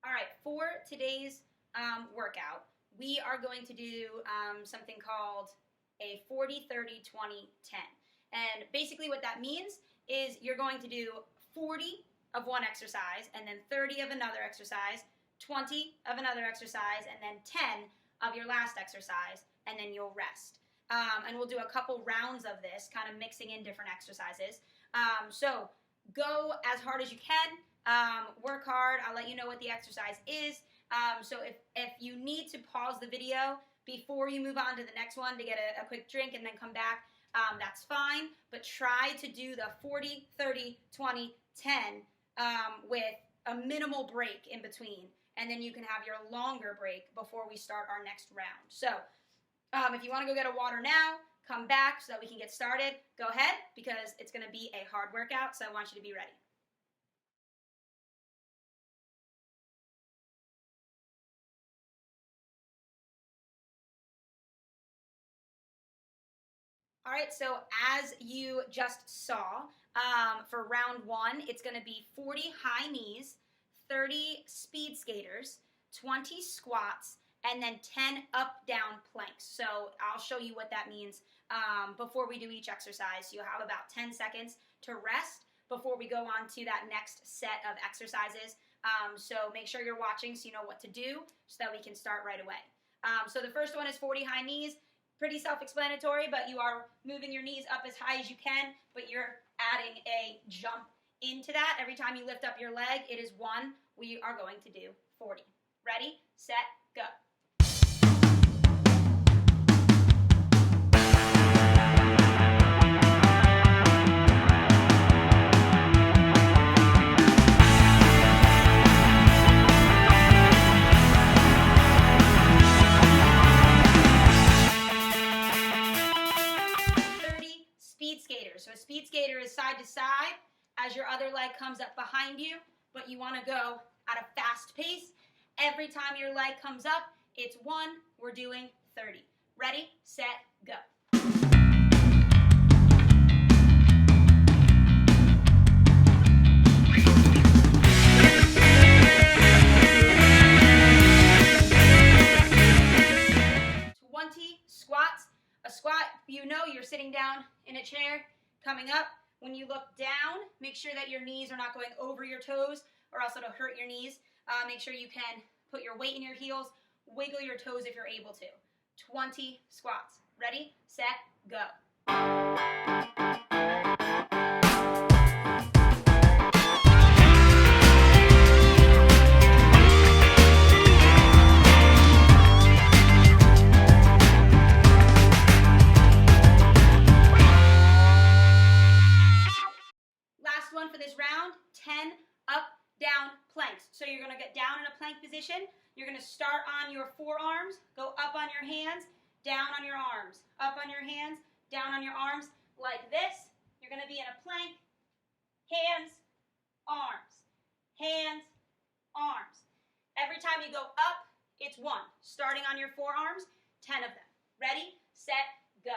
All right, for today's workout, we are going to do something called a 40, 30, 20, 10. And basically what that means is you're going to do 40 of one exercise, and then 30 of another exercise, 20 of another exercise, and then 10 of your last exercise, and then you'll rest. And we'll do a couple rounds of this, kind of mixing in different exercises. So go as hard as you can. Work hard. I'll let you know what the exercise is. So if you need to pause the video before you move on to the next one to get a quick drink and then come back, that's fine. But try to do the 40, 30, 20, 10 with a minimal break in between. And then you can have your longer break before we start our next round. So if you want to go get a water now, come back so that we can get started. Go ahead, because it's going to be a hard workout, so I want you to be ready. All right, so as you just saw, for round one, it's going to be 40 high knees, 30 speed skaters, 20 squats, and then 10 up-down planks. So I'll show you what that means before we do each exercise. You'll have about 10 seconds to rest before we go on to that next set of exercises. So make sure you're watching so you know what to do so that we can start right away. So the first one is 40 high knees. Pretty self-explanatory, but you are moving your knees up as high as you can, but you're adding a jump into that. Every time you lift up your leg, it is 1. We are going to do 40. Ready, set, go. 30 speed skaters. So a speed skater is side to side as your other leg comes up behind you, but you want to go at a fast pace. Every time your leg comes up, it's 1. We're doing 30. Ready, set, go. 20 squats. A squat, you know you're sitting down in a chair. Coming up, when you look down, make sure that your knees are not going over your toes or else it'll hurt your knees. Make sure you can put your weight in your heels, wiggle your toes if you're able to. 20 squats. Ready, set, go. Last one for this round, 10 up, down planks. So you're going to get down in a plank position. You're going to start on your forearms, go up on your hands, down on your arms, up on your hands, down on your arms, like this. You're going to be in a plank, hands, arms, hands, arms. Every time you go up, it's 1. Starting on your forearms, 10 of them. Ready, set, go.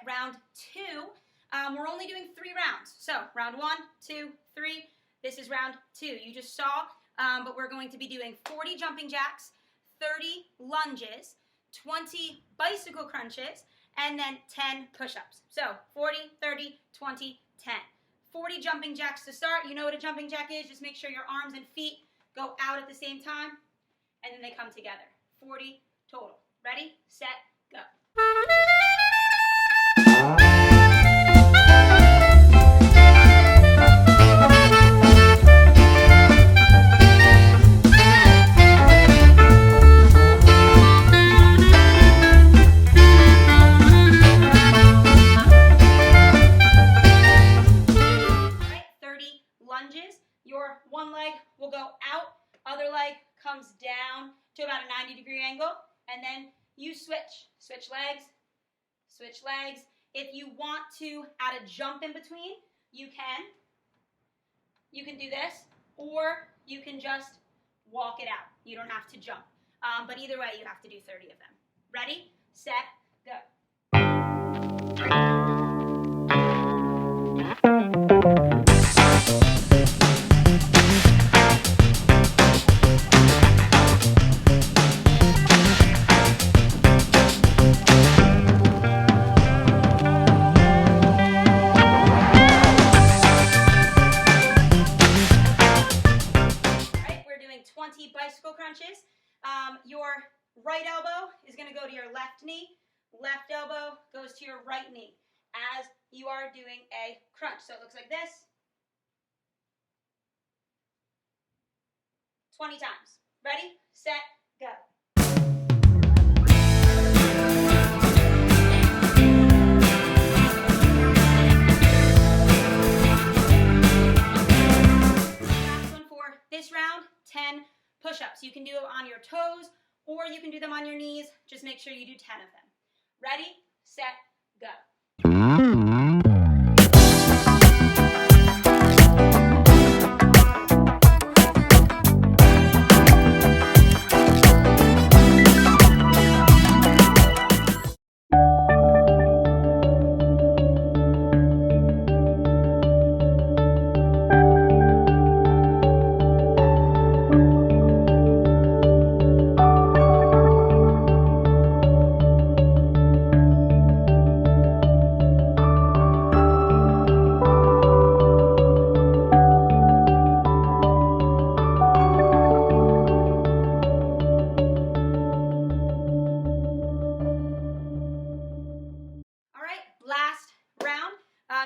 Round 2, we're only doing 3 rounds. So round 1, 2, 3. This is round 2. You just saw, but we're going to be doing 40 jumping jacks, 30 lunges, 20 bicycle crunches, and then 10 push-ups. So 40, 30, 20, 10. 40 jumping jacks to start. You know what a jumping jack is. Just make sure your arms and feet go out at the same time, and then they come together. 40 total. Ready, set, go. leg will go out, other leg comes down to about a 90-degree angle, and then you switch. Switch legs, switch legs. If you want to add a jump in between, you can. You can do this, or you can just walk it out. You don't have to jump. But either way, you have to do 30 of them. Ready, set, go. Bicycle crunches. Your right elbow is going to go to your left knee. Left elbow goes to your right knee as you are doing a crunch. So it looks like this. 20 times. Ready, set, go. Last one for this round, 10 push-ups. You can do it on your toes, or you can do them on your knees. Just make sure you do 10 of them. Ready, set, go.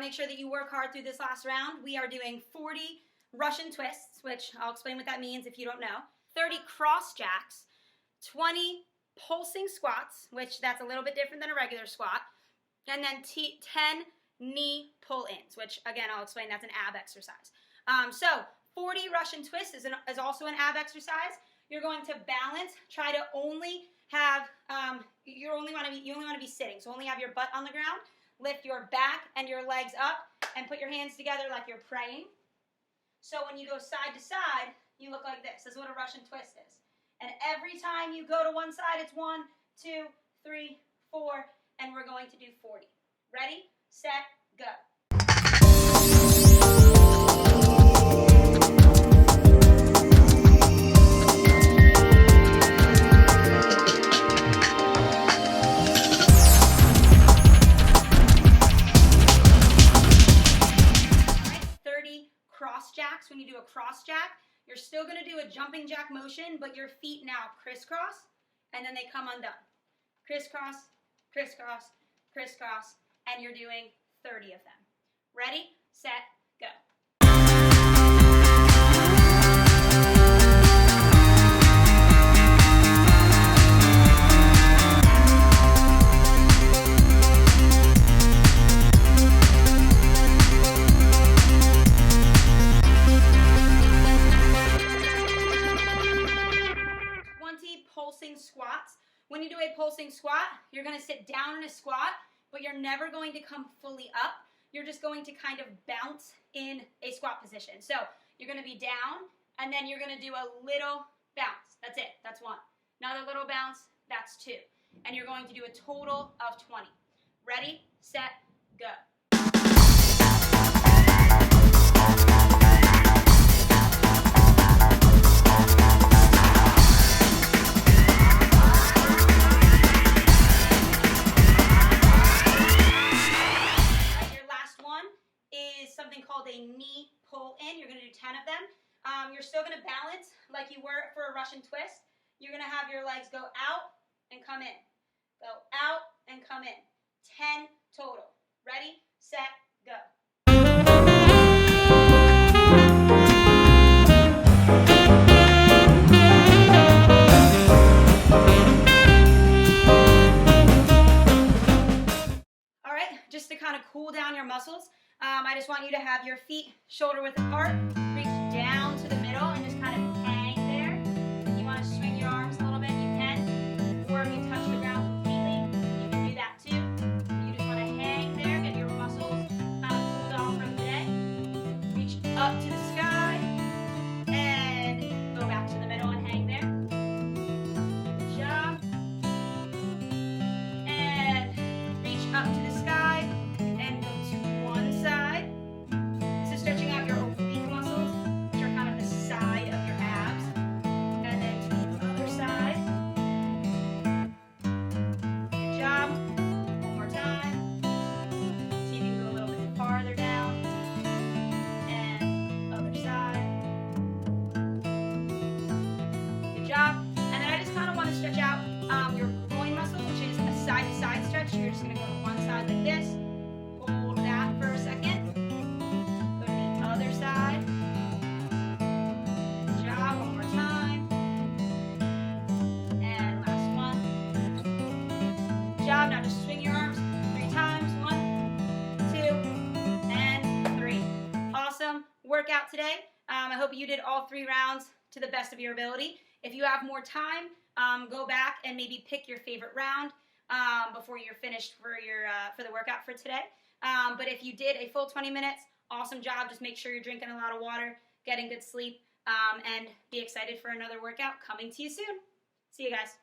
Make sure that you work hard through this last round. We are doing 40 Russian twists, which I'll explain what that means if you don't know, 30 cross jacks, 20 pulsing squats, which that's a little bit different than a regular squat, and then 10 knee pull-ins, which again, I'll explain that's an ab exercise. So 40 Russian twists is also an ab exercise. You're going to balance, try to only have, you only want to be sitting, so only have your butt on the ground. Lift your back and your legs up and put your hands together like you're praying. So when you go side to side, you look like this. This is what a Russian twist is. And every time you go to one side, it's 1, 2, 3, 4, and we're going to do 40. Ready, set, go. When you do a cross jack, you're still going to do a jumping jack motion, but your feet now crisscross, and then they come undone. Crisscross, crisscross, crisscross, and you're doing 30 of them. Ready, set, go. Squats. When you do a pulsing squat, you're going to sit down in a squat, but you're never going to come fully up. You're just going to kind of bounce in a squat position. So you're going to be down, and then you're going to do a little bounce. That's it. That's 1. Another little bounce. That's 2. And you're going to do a total of 20. Ready, set, go. Knee pull in. You're going to do 10 of them. You're still going to balance like you were for a Russian twist. You're going to have your legs go out and come in. Go out and come in. 10 total. Ready, set, go. All right, just to kind of cool down your muscles, I just want you to have your feet shoulder width apart, reach down to the middle, workout today. I hope you did all 3 rounds to the best of your ability. If you have more time, go back and maybe pick your favorite round before you're finished for the workout for today. But if you did a full 20 minutes, awesome job. Just make sure you're drinking a lot of water, getting good sleep, and be excited for another workout coming to you soon. See you guys.